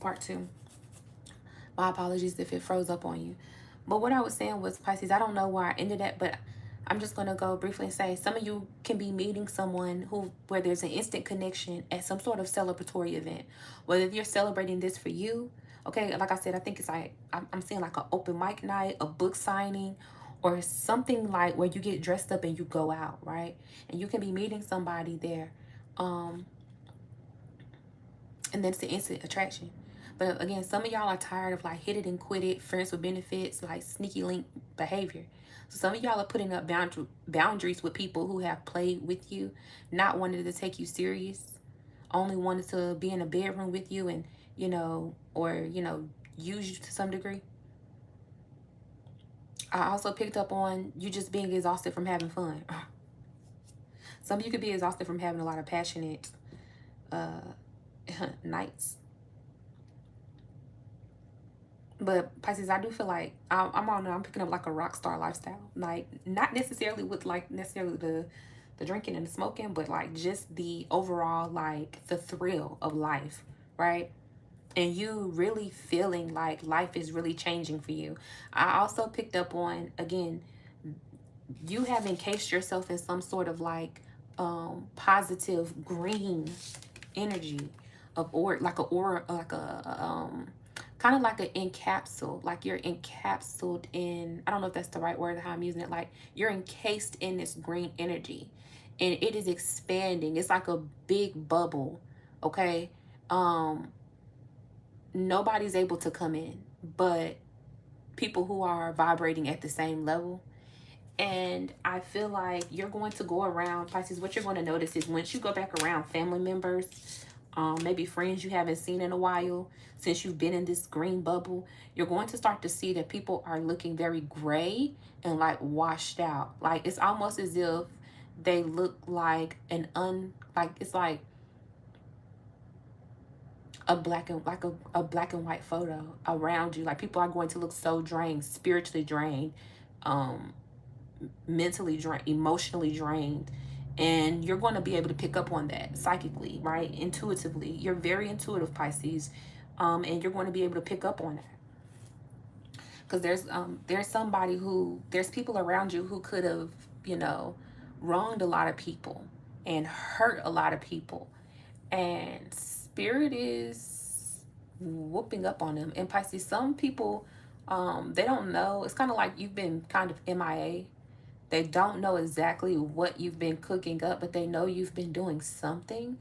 part 2. My apologies if it froze up on you. But what I was saying was, Pisces, I don't know where I ended at, but I'm just going to go briefly and say some of you can be meeting someone where there's an instant connection at some sort of celebratory event. Whether you're celebrating this for you, okay, like I said, I think it's like, I'm seeing like an open mic night, a book signing, or something like where you get dressed up and you go out, right? And you can be meeting somebody there. And then it's the instant attraction. But again, some of y'all are tired of like hit it and quit it, friends with benefits, like sneaky link behavior. So some of y'all are putting up boundaries with people who have played with you, not wanted to take you serious, only wanted to be in a bedroom with you and, or, use you to some degree. I also picked up on you just being exhausted from having fun. Some of you could be exhausted from having a lot of passionate nights. But Pisces, I do feel like I'm picking up like a rock star lifestyle. Like not necessarily with like necessarily the drinking and the smoking, but like just the overall like the thrill of life, right? And you really feeling like life is really changing for you. I also picked up on, again, you have encased yourself in some sort of like positive green energy of, or like a aura, like a kind of like an encapsule, like you're encapsulated in, I don't know if that's the right word, how I'm using it, like you're encased in this green energy and it is expanding. It's like a big bubble, okay? Nobody's able to come in but people who are vibrating at the same level. And I feel like you're going to go around, Pisces, what you're going to notice is once you go back around family members, maybe friends you haven't seen in a while, since you've been in this green bubble, you're going to start to see that people are looking very gray and like washed out. Like it's almost as if they look like it's like a black and a black and white photo around you. Like people are going to look so drained, spiritually drained, mentally drained, emotionally drained. And you're going to be able to pick up on that psychically, right? Intuitively. You're very intuitive, Pisces. And you're going to be able to pick up on that. Because there's people around you who could have, wronged a lot of people and hurt a lot of people. And spirit is whooping up on them. And Pisces, some people, they don't know. It's kind of like you've been kind of MIA. They don't know exactly what you've been cooking up, but they know you've been doing something.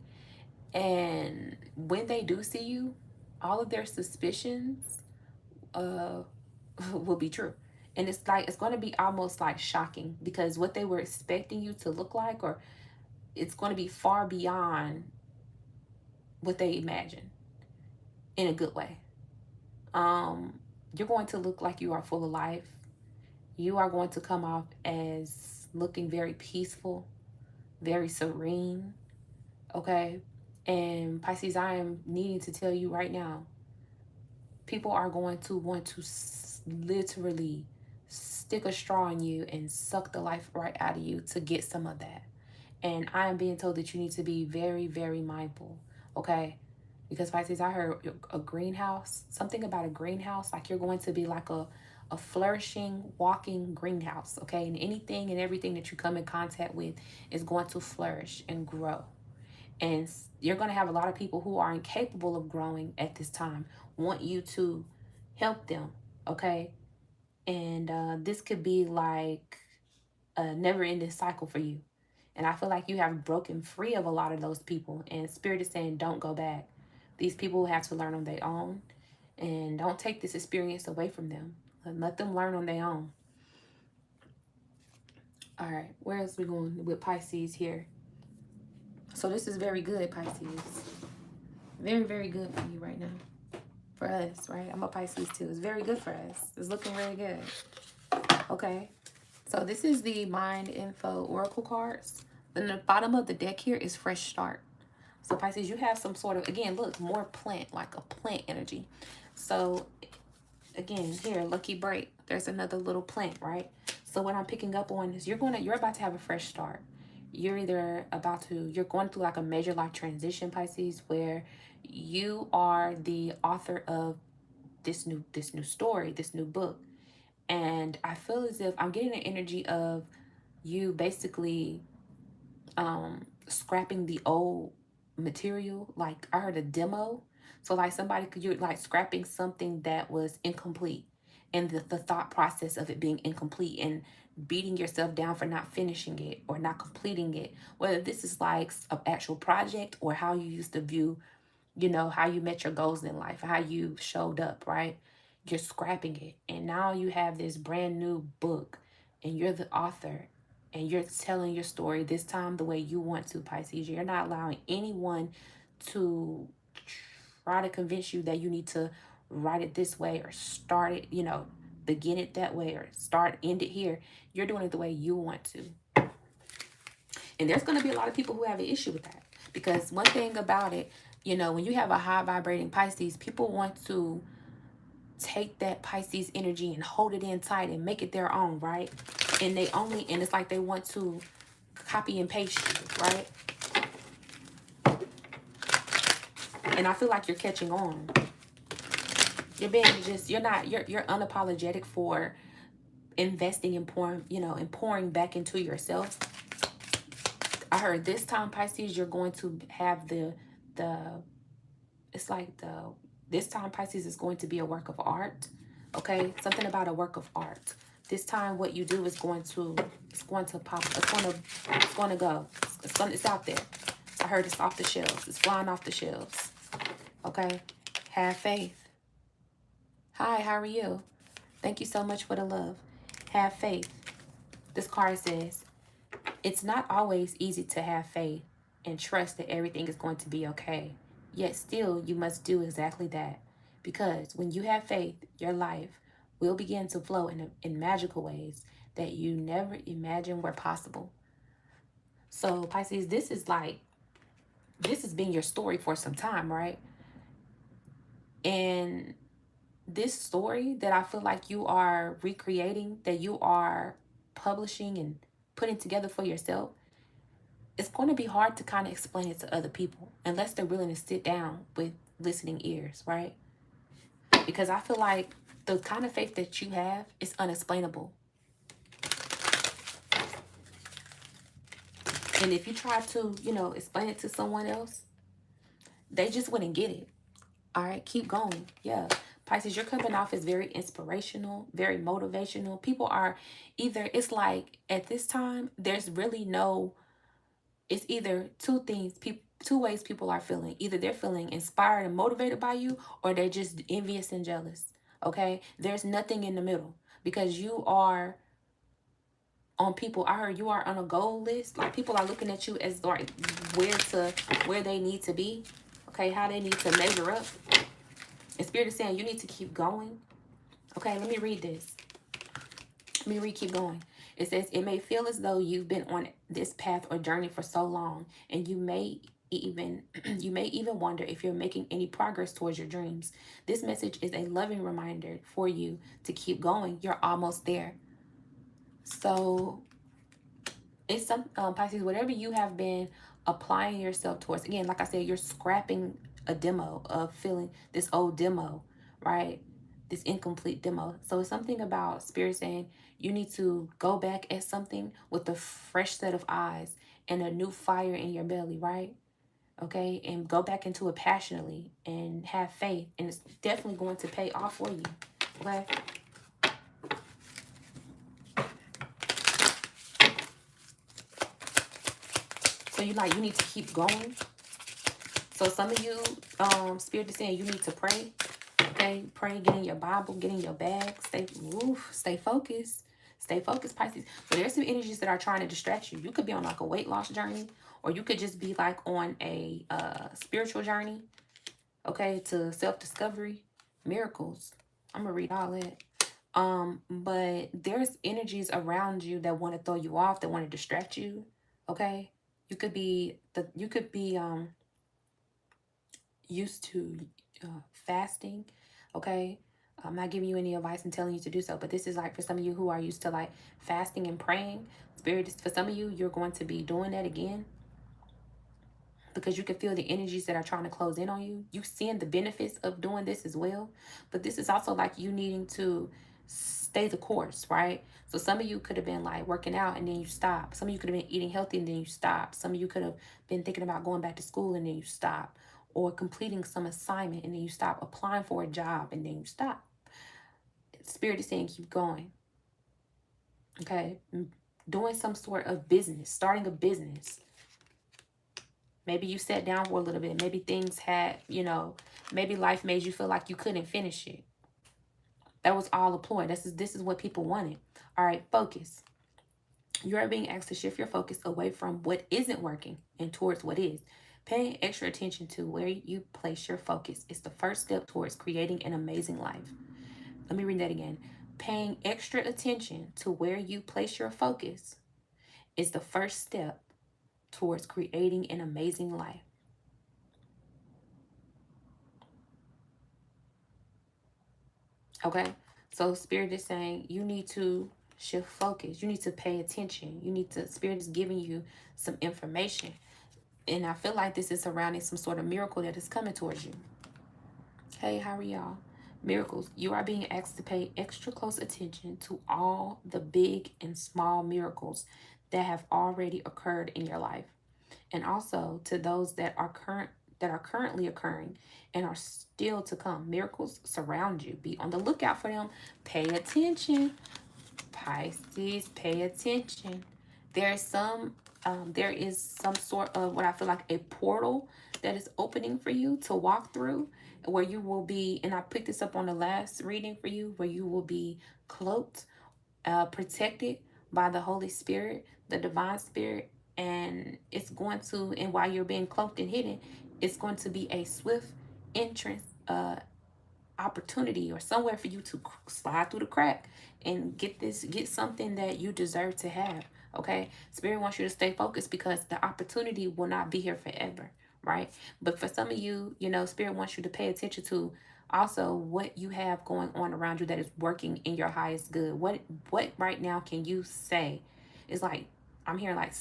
And when they do see you, all of their suspicions will be true. And it's like, it's going to be almost like shocking because what they were expecting you to look like, or it's going to be far beyond what they imagine in a good way. You're going to look like you are full of life. You are going to come off as looking very peaceful, very serene, okay? And Pisces, I am needing to tell you right now, people are going to want to literally stick a straw in you and suck the life right out of you to get some of that. And I am being told that you need to be very, very mindful, okay? Because Pisces, I heard a greenhouse, something about a greenhouse, like you're going to be like a flourishing, walking greenhouse, okay? And anything and everything that you come in contact with is going to flourish and grow. And you're going to have a lot of people who are incapable of growing at this time, want you to help them, okay? And this could be like a never-ending cycle for you. And I feel like you have broken free of a lot of those people. And Spirit is saying, don't go back. These people have to learn on their own. And don't take this experience away from them. Let them learn on their own. All right, where else we going with Pisces here? So this is very good, Pisces. Very, very good for you right now. For us, right? I'm a Pisces too. It's very good for us. It's looking really good. Okay. So this is the Mind Info Oracle cards. Then the bottom of the deck here is Fresh Start. So Pisces, you have some sort of, again, look, more plant, like a plant energy. So again, here, Lucky Break. There's another little plant, right? So what I'm picking up on is you're about to have a fresh start. you're either you're going through like a major life transition, Pisces, where you are the author of this new story, this new book. And I feel as if I'm getting an energy of you basically scrapping the old material. Like I heard a demo. So like somebody could, you're like scrapping something that was incomplete, and the thought process of it being incomplete, and beating yourself down for not finishing it or not completing it, whether this is like an actual project or how you used to view, how you met your goals in life, how you showed up, right? You're scrapping it. And now you have this brand new book, and you're the author, and you're telling your story this time the way you want to, Pisces. You're not allowing anyone to try to convince you that you need to write it this way or start it, begin it that way or end it here. You're doing it the way you want to. And there's going to be a lot of people who have an issue with that. Because one thing about it, when you have a high vibrating Pisces, people want to take that Pisces energy and hold it in tight and make it their own, right? And it's like they want to copy and paste you, right? And I feel like you're catching on. You're unapologetic for investing and pouring back into yourself. I heard this time, Pisces, you're going to have it's like this time, Pisces, is going to be a work of art. Okay, something about a work of art. This time, what you do is it's going to pop. It's going to go. It's out there. I heard it's off the shelves. It's flying off the shelves. Okay, have faith. Hi, how are you? Thank you so much for the love. Have faith. This card says, it's not always easy to have faith and trust that everything is going to be okay. Yet still, you must do exactly that. Because when you have faith, your life will begin to flow in magical ways that you never imagined were possible. So, Pisces, this has been your story for some time, right? And this story that I feel like you are recreating, that you are publishing and putting together for yourself, it's going to be hard to kind of explain it to other people unless they're willing to sit down with listening ears, right? Because I feel like the kind of faith that you have is unexplainable. And if you try to, explain it to someone else, they just wouldn't get it. All right, keep going. Yeah. Pisces, you're coming off as very inspirational, very motivational. People are it's like at this time, there's really it's either two ways people are feeling. Either they're feeling inspired and motivated by you, or they're just envious and jealous. Okay? There's nothing in the middle, because you are on people. I heard you are on a goal list. Like people are looking at you as like where they need to be. Okay, how they need to measure up. And Spirit is saying you need to keep going. Okay, let me read this. Keep going. It says, it may feel as though you've been on this path or journey for so long, and you may even wonder if you're making any progress towards your dreams. This message is a loving reminder for you to keep going. You're almost there. So it's some Pisces, whatever you have been applying yourself towards. Again, like I said, you're scrapping a demo of feeling this old demo, right? This incomplete demo. So it's something about Spirit saying you need to go back at something with a fresh set of eyes and a new fire in your belly, right? Okay, and go back into it passionately and have faith, and it's definitely going to pay off for you. Okay. So you need to keep going. So some of you, Spirit is saying you need to pray. Okay, pray, get in your Bible, get in your bag, stay focused. Stay focused, Pisces. So there's some energies that are trying to distract you. You could be on like a weight loss journey, or you could just be like on a spiritual journey, okay, to self-discovery, miracles. I'm gonna read all that. But there's energies around you that want to throw you off, that want to distract you. Okay, you could be used to fasting, okay, I'm not giving you any advice and telling you to do so, but this is like for some of you who are used to like fasting and praying. Spirit is for some of you, you're going to be doing that again because you can feel the energies that are trying to close in on you. You seeing the benefits of doing this as well. But this is also like you needing to stay the course, right? So some of you could have been like working out and then you stop. Some of you could have been eating healthy and then you stop. Some of you could have been thinking about going back to school and then you stop. Or completing some assignment and then you stop. Applying for a job and then you stop. Spirit is saying keep going. Okay? Doing some sort of business. Starting a business. Maybe you sat down for a little bit. Maybe things had, maybe life made you feel like you couldn't finish it. That was all a ploy. This is what people wanted. All right, focus. You are being asked to shift your focus away from what isn't working and towards what is. Paying extra attention to where you place your focus is the first step towards creating an amazing life. Let me read that again. Paying extra attention to where you place your focus is the first step towards creating an amazing life. Okay? So Spirit is saying you need to shift focus. You need to pay attention. Spirit is giving you some information. And I feel like this is surrounding some sort of miracle that is coming towards you. Hey, how are y'all? Miracles. You are being asked to pay extra close attention to all the big and small miracles that have already occurred in your life. And also to those that are currently occurring and are still to come. Miracles surround you. Be on the lookout for them. Pay attention. Pisces, pay attention. There is some sort of what I feel like a portal that is opening for you to walk through, where you will be, and I picked this up on the last reading for you, where you will be cloaked, protected by the Holy Spirit, the divine spirit, and and while you're being cloaked and hidden, it's going to be a swift entrance, opportunity or somewhere for you to slide through the crack and get something that you deserve to have. Okay, Spirit wants you to stay focused because the opportunity will not be here forever, right? But for some of you, Spirit wants you to pay attention to also what you have going on around you that is working in your highest good. What right now can you say? It's like I'm hearing like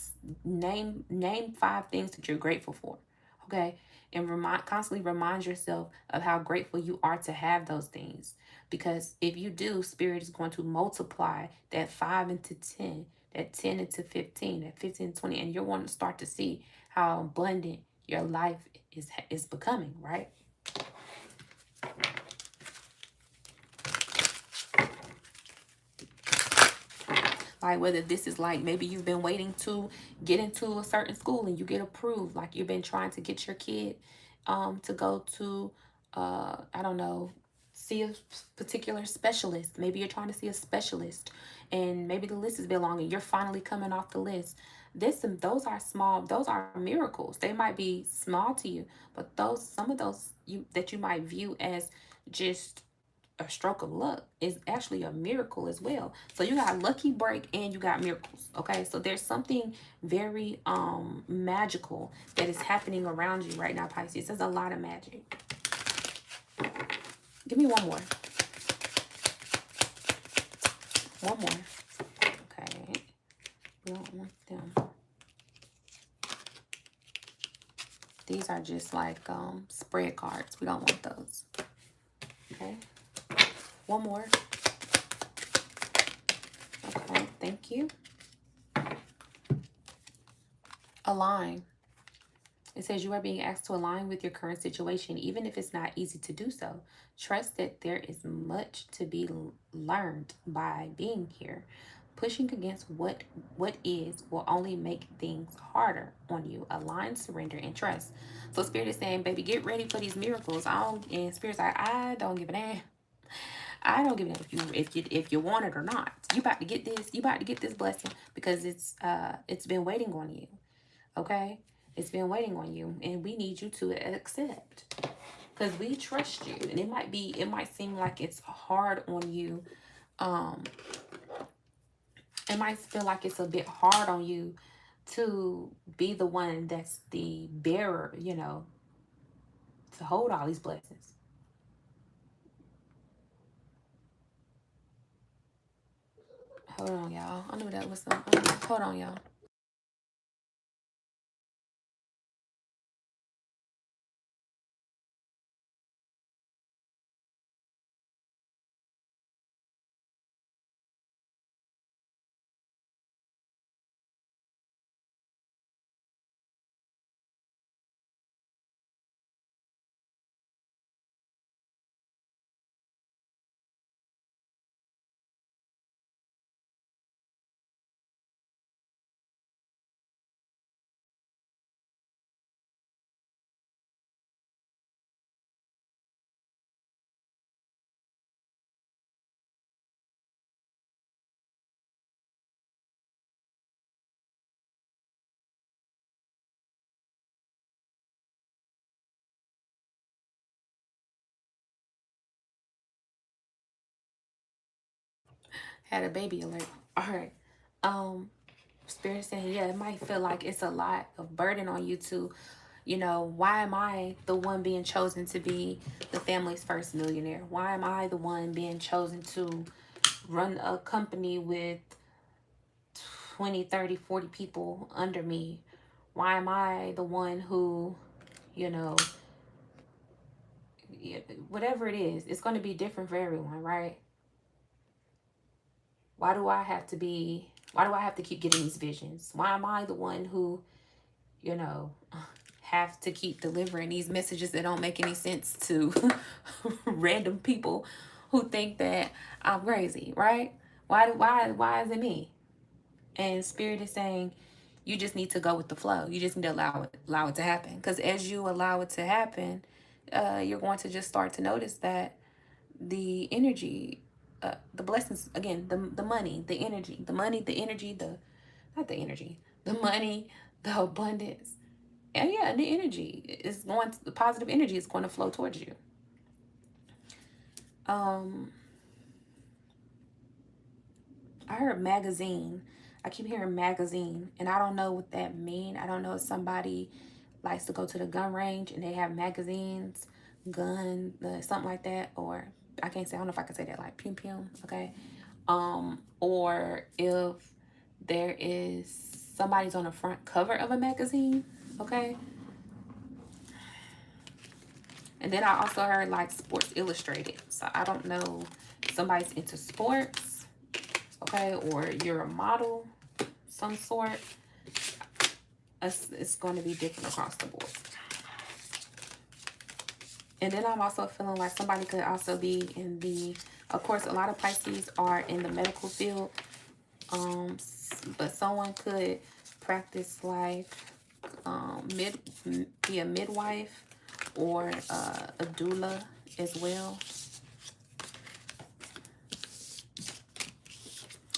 name 5 things that you're grateful for. Okay, and constantly remind yourself of how grateful you are to have those things, because if you do, Spirit is going to multiply that 5 into 10, that 10 into 15, that 15 into 20, and you're going to start to see how abundant your life is becoming, right? Like whether this is like maybe you've been waiting to get into a certain school and you get approved, like you've been trying to get your kid to go to I don't know, see a particular specialist. Maybe you're trying to see a specialist and maybe the list has been long and you're finally coming off the list. Those are miracles. They might be small to you, but some of those you might view as just a stroke of luck is actually a miracle as well. So you got lucky break and you got miracles. Okay, so there's something very magical that is happening around you right now, Pisces. There's a lot of magic. Give me one more. One more. Okay, we don't want them. These are just like spread cards. We don't want those. Okay, one more. Okay, thank you. Align. It says you are being asked to align with your current situation, even if it's not easy to do so. Trust that there is much to be learned by being here. Pushing against what is will only make things harder on you. Align, surrender, and trust. So Spirit is saying, baby, get ready for these miracles. And Spirit's like, I don't give a damn. I don't give a damn if you want it or not. You about to get this. You about to get this blessing because it's been waiting on you. Okay, it's been waiting on you, and we need you to accept because we trust you. And it might seem like it's hard on you. It might feel like it's a bit hard on you to be the one that's the bearer, to hold all these blessings. Hold on, y'all. I knew that was some. Hold on, y'all. Had a baby alert. All right. Spirit saying, yeah, it might feel like it's a lot of burden on you to, why am I the one being chosen to be the family's first millionaire? Why am I the one being chosen to run a company with 20, 30, 40 people under me? Why am I the one who, you know, whatever it is, it's going to be different for everyone, right? Why do I have to keep getting these visions? Why am I the one who, you know, have to keep delivering these messages that don't make any sense to random people who think that I'm crazy, right? Why is it me? And Spirit is saying you just need to go with the flow. You just need to allow it to happen. Because as you allow it to happen, you're going to just start to notice that the energy, the blessings, again, the money, the energy, the money, the energy, not the energy, the money, the abundance, and yeah, the energy is the positive energy is going to flow towards you. I heard magazine. I keep hearing magazine, and I don't know what that mean. I don't know if somebody likes to go to the gun range and they have magazines, gun, something like that, or I can't say. I don't know if I can say that, like pum pum. Okay, or if there is somebody's on the front cover of a magazine. Okay. And then I also heard like Sports Illustrated. So I don't know if somebody's into sports, okay, or you're a model, some sort. It's going to be different across the board. And then I'm also feeling like somebody could also be in the, of course, a lot of Pisces are in the medical field. But someone could practice like be a midwife or a doula as well.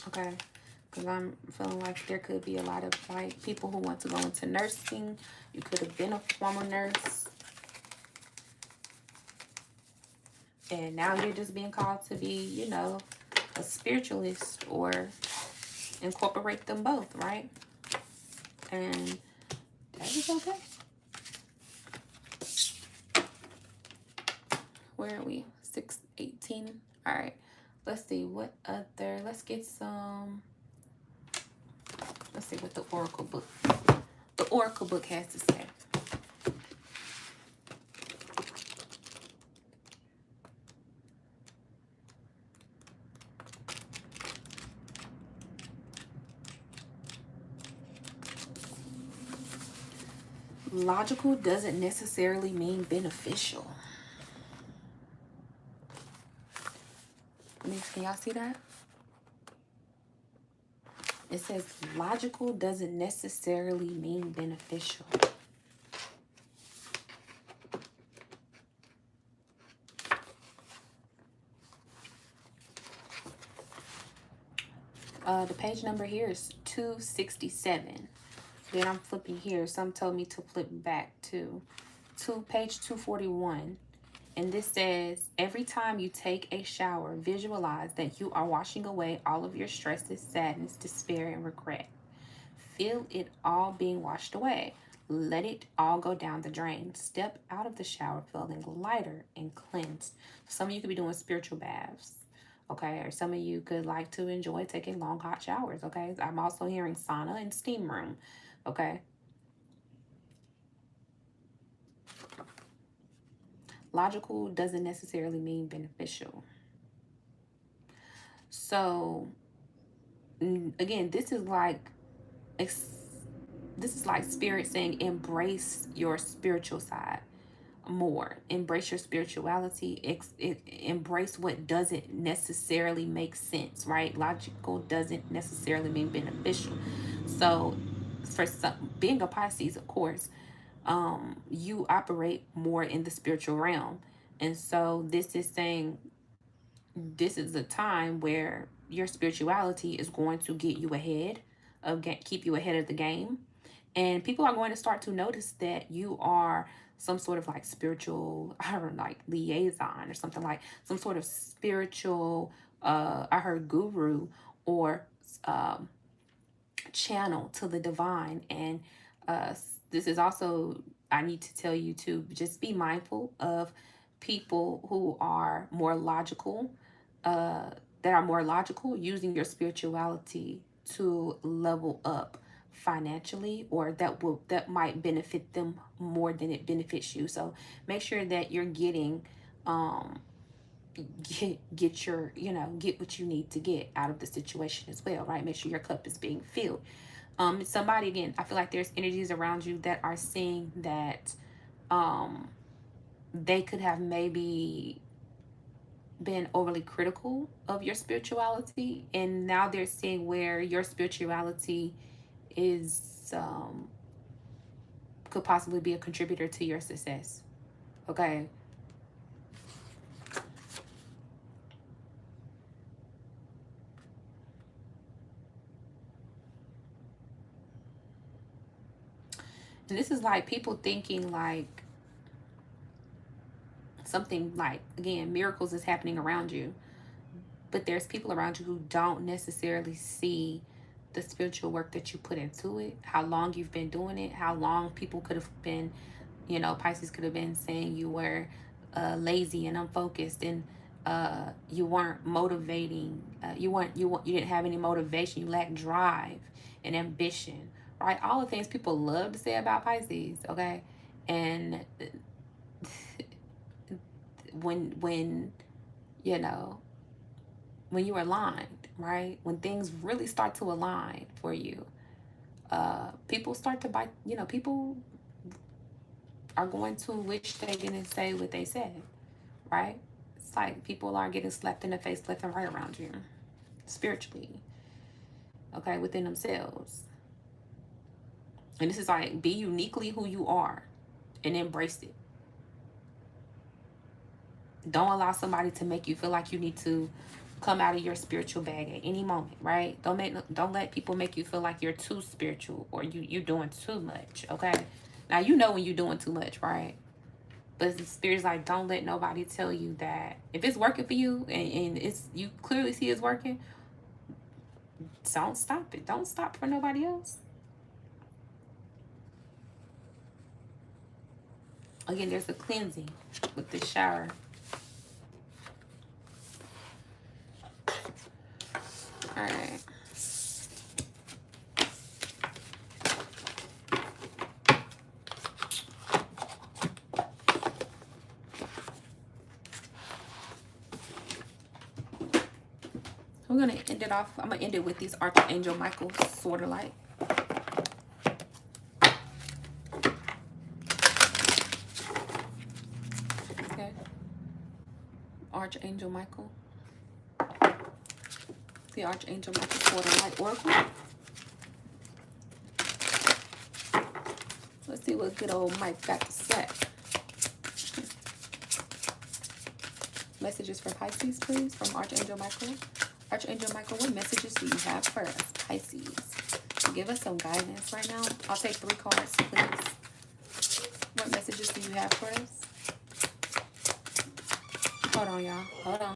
Okay, because I'm feeling like there could be a lot of like people who want to go into nursing. You could have been a former nurse, and now you're just being called to be, a spiritualist or incorporate them both, right? And that is okay. Where are we? 6:18. All right. Let's see what other. Let's get some. Let's see what the Oracle book has to say. Logical doesn't necessarily mean beneficial. Can y'all see that? It says logical doesn't necessarily mean beneficial. The page number here is 267. Then I'm flipping here. Some told me to flip back to page 241. And this says, every time you take a shower, visualize that you are washing away all of your stresses, sadness, despair, and regret. Feel it all being washed away. Let it all go down the drain. Step out of the shower feeling lighter and cleansed. Some of you could be doing spiritual baths. Okay, or some of you could like to enjoy taking long hot showers. Okay, I'm also hearing sauna and steam room. Okay, logical doesn't necessarily mean beneficial. So again, this is like spirit saying embrace your spiritual side more, embrace your spirituality, embrace what doesn't necessarily make sense, right? Logical doesn't necessarily mean beneficial. So for some, being a Pisces, of course, you operate more in the spiritual realm, and so this is saying this is a time where your spirituality is going to get you ahead keep you ahead of the game, and people are going to start to notice that you are some sort of like spiritual, I don't know, like liaison or something, like some sort of spiritual I heard guru, or um channel to the divine. And uh, this is also, I need to tell you to just be mindful of people who are more logical, uh, using your spirituality to level up financially, or that might benefit them more than it benefits you. So make sure that you're getting um get your, get what you need to get out of the situation as well, right? Make sure your cup is being filled. Somebody, again, I feel like there's energies around you that are seeing that um they could have maybe been overly critical of your spirituality, and now they're seeing where your spirituality is could possibly be a contributor to your success. Okay. And this is like people thinking like something, like, again, miracles is happening around you, but there's people around you who don't necessarily see the spiritual work that you put into it, how long you've been doing it, how long people could have been, Pisces could have been saying you were lazy and unfocused, and you weren't motivating, you didn't have any motivation, you lacked drive and ambition, right? All the things people love to say about Pisces, okay? And when you know when you're aligned, right? When things really start to align for you, people start to bite. People are going to wish they didn't say what they said, right? It's like people are getting slapped in the face left and right around you, spiritually, okay, within themselves. And this is like, be uniquely who you are and embrace it. Don't allow somebody to make you feel like you need to come out of your spiritual bag at any moment, right? Don't let people make you feel like you're too spiritual, or you're doing too much, okay? Now you know when you're doing too much, right? But the spirit's like, don't let nobody tell you that if it's working for you, and it's, you clearly see it's working, don't stop it. Don't stop for nobody else. Again, there's a cleansing with the shower. All right. We're gonna end it off. I'm gonna end it with these Archangel Michael Sword of Light. Okay. Archangel Michael. The Archangel Michael Sword of Light Oracle. Let's see what good old Mike got to say. Messages for Pisces, please, from Archangel Michael. Archangel Michael, what messages do you have for us, Pisces? Give us some guidance right now. I'll take 3 cards, please. What messages do you have for us? Hold on, y'all. Hold on.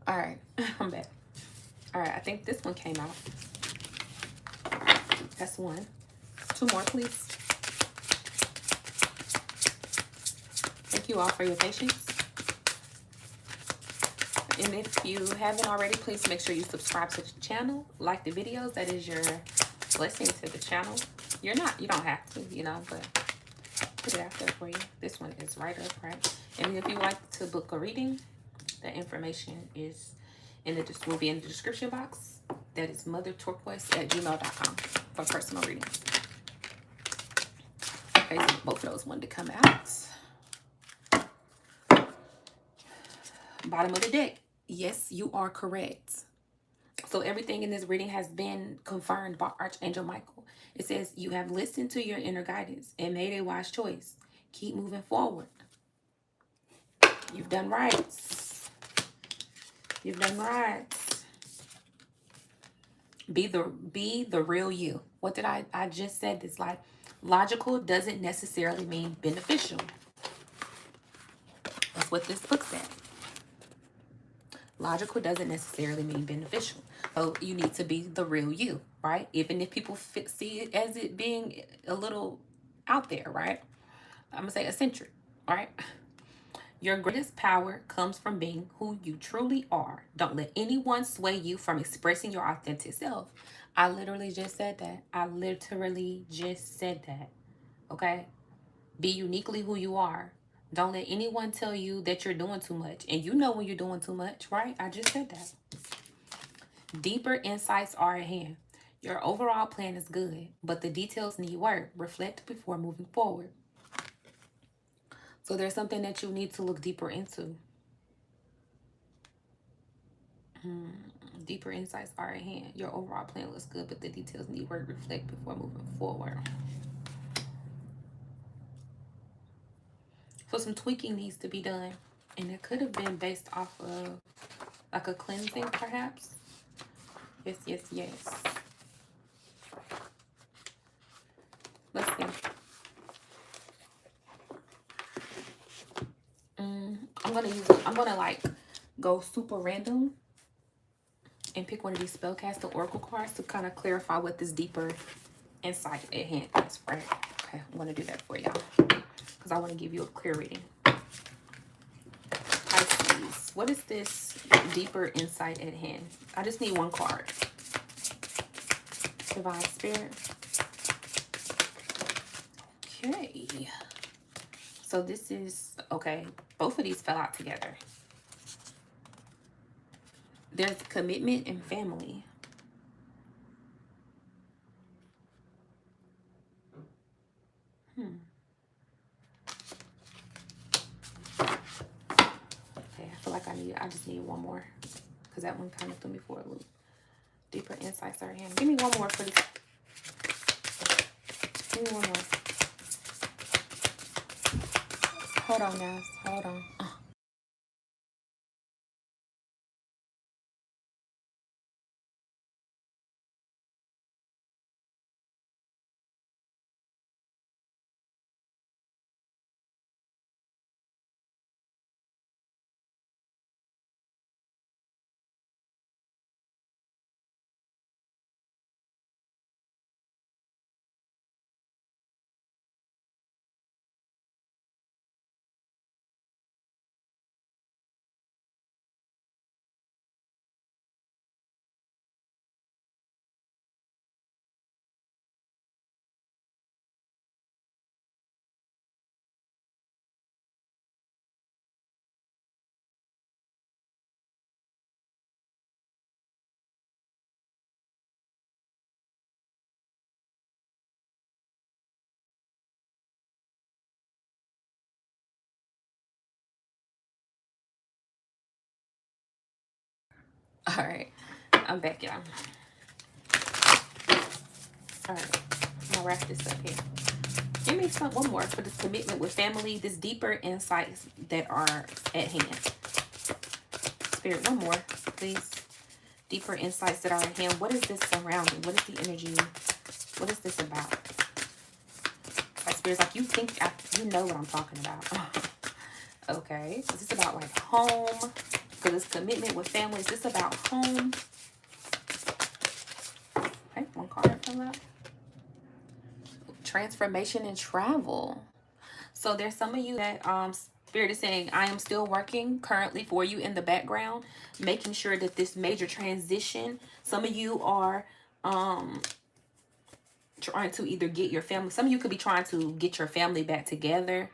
All right, I'm back. All right, I think this one came out. That's one. Two more, please. Thank you all for your patience. And if you haven't already, please make sure you subscribe to the channel, like the videos. That is your blessing to the channel. You don't have to, you know, but put it out there for you. This one is right up, right? And if you like to book a reading, the information is will be in the description box. That is motherturquoise@gmail.com for personal readings. Okay, so both of those wanted to come out. Bottom of the deck. Yes, you are correct. So everything in this reading has been confirmed by Archangel Michael. It says you have listened to your inner guidance and made a wise choice. Keep moving forward. You've done right. You've done right. Be the real you. What did I just said this, like, logical doesn't necessarily mean beneficial. That's what this book said. Logical doesn't necessarily mean beneficial. So you need to be the real you, right? Even if people see it as it being a little out there, right? I'm going to say eccentric, right? Your greatest power comes from being who you truly are. Don't let anyone sway you from expressing your authentic self. I literally just said that. I literally just said that. Okay? Be uniquely who you are. Don't let anyone tell you that you're doing too much. And you know when you're doing too much, right? I just said that. Deeper insights are at hand. Your overall plan is good, but the details need work. Reflect before moving forward. So there's something that you need to look deeper into. Deeper insights are at hand. Your overall plan looks good, but the details need work. Reflect before moving forward. So some tweaking needs to be done. And it could have been based off of like a cleansing, perhaps. Yes, yes, yes. Let's see. I'm gonna like go super random and pick one of these spellcaster oracle cards to kind of clarify what this deeper insight at hand is, right? Okay, I'm gonna do that for y'all because I want to give you a clear reading. Pisces, what is this deeper insight at hand? I just need one card. Divine Spirit. Okay. So this is, okay, both of these fell out together. There's commitment and family. Okay, I feel like I just need one more because that one kind of threw me for a loop. Deeper insights are at hand. Give me one more for this. Give me one more. Hold on, guys. Hold on. All right. I'm back, y'all. All right. I'm going to wrap this up here. Give me one more for this commitment with family, this deeper insights that are at hand. Spirit, one more, please. Deeper insights that are at hand. What is this surrounding? What is the energy? What is this about? Like, Spirit's like, you know what I'm talking about. Okay. Is this about like home? because it's commitment with family. Is this about home? Okay, one card fell out. Transformation and travel. So there's some of you that Spirit is saying, I am still working currently for you in the background, making sure that this major transition, some of you are trying to either get your family, some of you could be trying to get your family back together.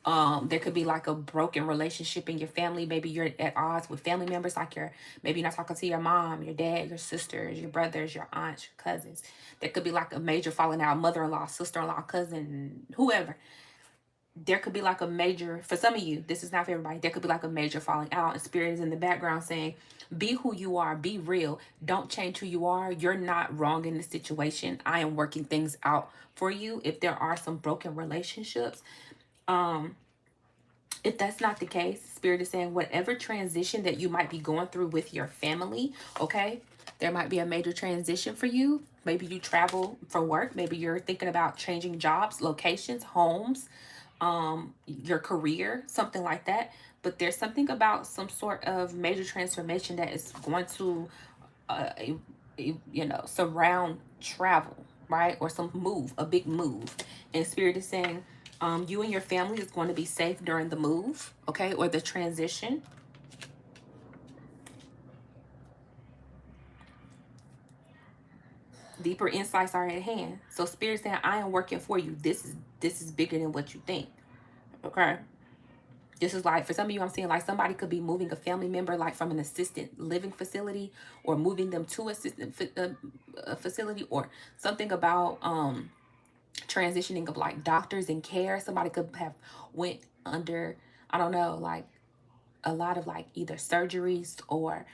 There could be like a broken relationship in your family. Maybe you're at odds with family members, like maybe you're not talking to your mom, your dad, your sisters, your brothers, your aunts, your cousins. There could be like a major falling out, mother-in-law, sister-in-law, cousin, whoever. There could be like a major, for some of you, this is not for everybody, there could be like a major falling out, and Spirit is in the background saying, be who you are, be real, don't change who you are. You're not wrong in this situation. I am working things out for you. If there are some broken relationships, if that's not the case, Spirit is saying whatever transition that you might be going through with your family, okay, there might be a major transition for you. Maybe you travel for work. Maybe you're thinking about changing jobs, locations, homes, your career, something like that. But there's something about some sort of major transformation that is going to, surround travel, right? Or some move, a big move. And Spirit is saying, you and your family is going to be safe during the move, okay, or the transition. Deeper insights are at hand. So Spirit saying, I am working for you. This is bigger than what you think, okay? This is like, for some of you, I'm seeing like somebody could be moving a family member like from an assisted living facility, or moving them to assisted facility, or something about transitioning of like doctors and care. Somebody could have went under, I don't know, like a lot of like either surgeries or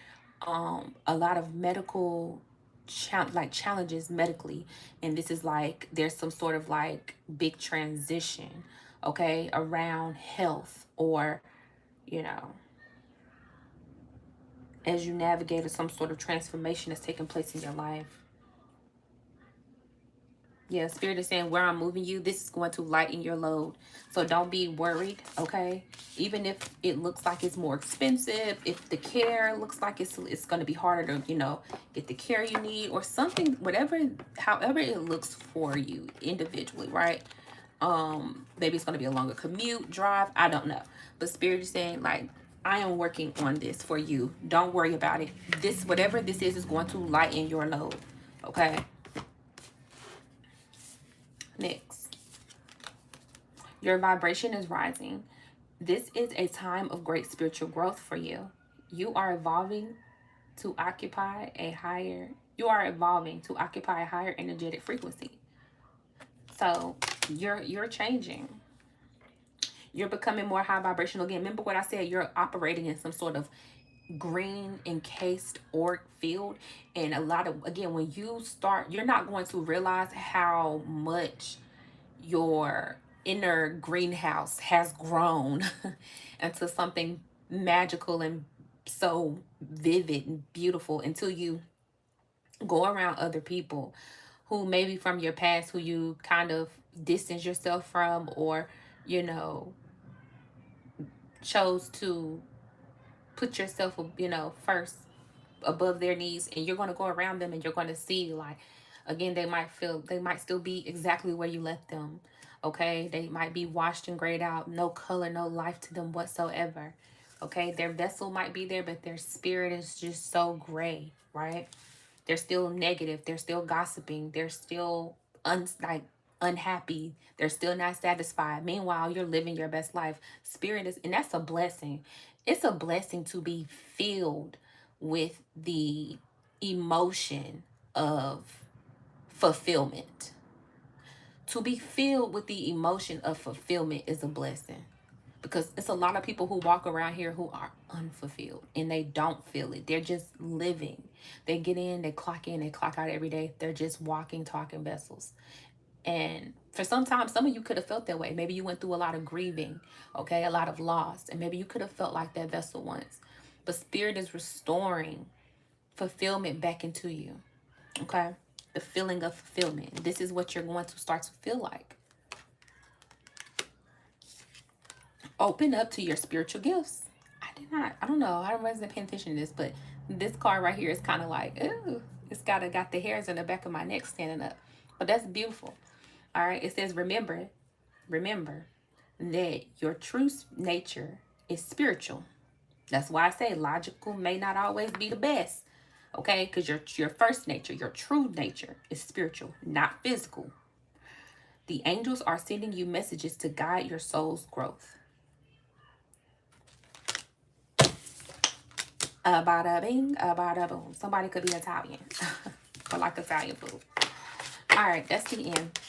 a lot of medical challenges medically, and this is like there's some sort of like big transition, okay, around health, or you know, as you navigate some sort of transformation that's taking place in your life. Yeah, Spirit is saying where I'm moving you, this is going to lighten your load. So don't be worried, okay? Even if it looks like it's more expensive, if the care looks like it's going to be harder to, get the care you need or something, whatever, however it looks for you individually, right? Maybe it's going to be a longer commute, drive, I don't know. But Spirit is saying, like, I am working on this for you. Don't worry about it. This, whatever this is going to lighten your load, okay? Next, your vibration is rising. This is a time of great spiritual growth for you. You are evolving to occupy a higher energetic frequency. So you're changing. You're becoming more high vibrational again. Remember what I said, you're operating in some sort of green encased auric field, and a lot of, again, when you start, you're not going to realize how much your inner greenhouse has grown into something magical and so vivid and beautiful until you go around other people who maybe from your past, who you kind of distance yourself from, or chose to put yourself first above their needs, and you're going to go around them and you're going to see, like, again, they might still be exactly where you left them, okay? They might be washed and grayed out, no color, no life to them whatsoever, okay? Their vessel might be there, but their spirit is just so gray, right? They're still negative, they're still gossiping, they're still unhappy, they're still not satisfied. Meanwhile, you're living your best life. Spirit is, and that's a blessing. It's a blessing to be filled with the emotion of fulfillment. To be filled with the emotion of fulfillment is a blessing, because it's a lot of people who walk around here who are unfulfilled and they don't feel it. They're just living. They get in, they clock out every day. They're just walking, talking vessels. And for some time, some of you could have felt that way. Maybe you went through a lot of grieving, okay, a lot of loss, and maybe you could have felt like that vessel once. But Spirit is restoring fulfillment back into you, okay? The feeling of fulfillment. This is what you're going to start to feel like. Open up to your spiritual gifts. I I don't know. I wasn't paying attention to this, but this card right here is kind of like, ooh, it's got the hairs in the back of my neck standing up. But that's beautiful. All right. It says, remember that your true nature is spiritual. That's why I say logical may not always be the best. Okay, because your first nature, your true nature is spiritual, not physical. The angels are sending you messages to guide your soul's growth. Bada bing, bada boom. Somebody could be Italian. Or like Italian food. All right, that's the end.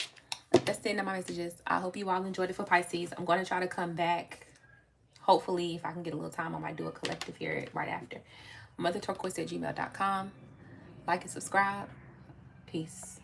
That's the end of my messages. I hope you all enjoyed it for Pisces. I'm going to try to come back. Hopefully, if I can get a little time, I might do a collective here right after. Motherturquoise@gmail.com. Like and subscribe. Peace.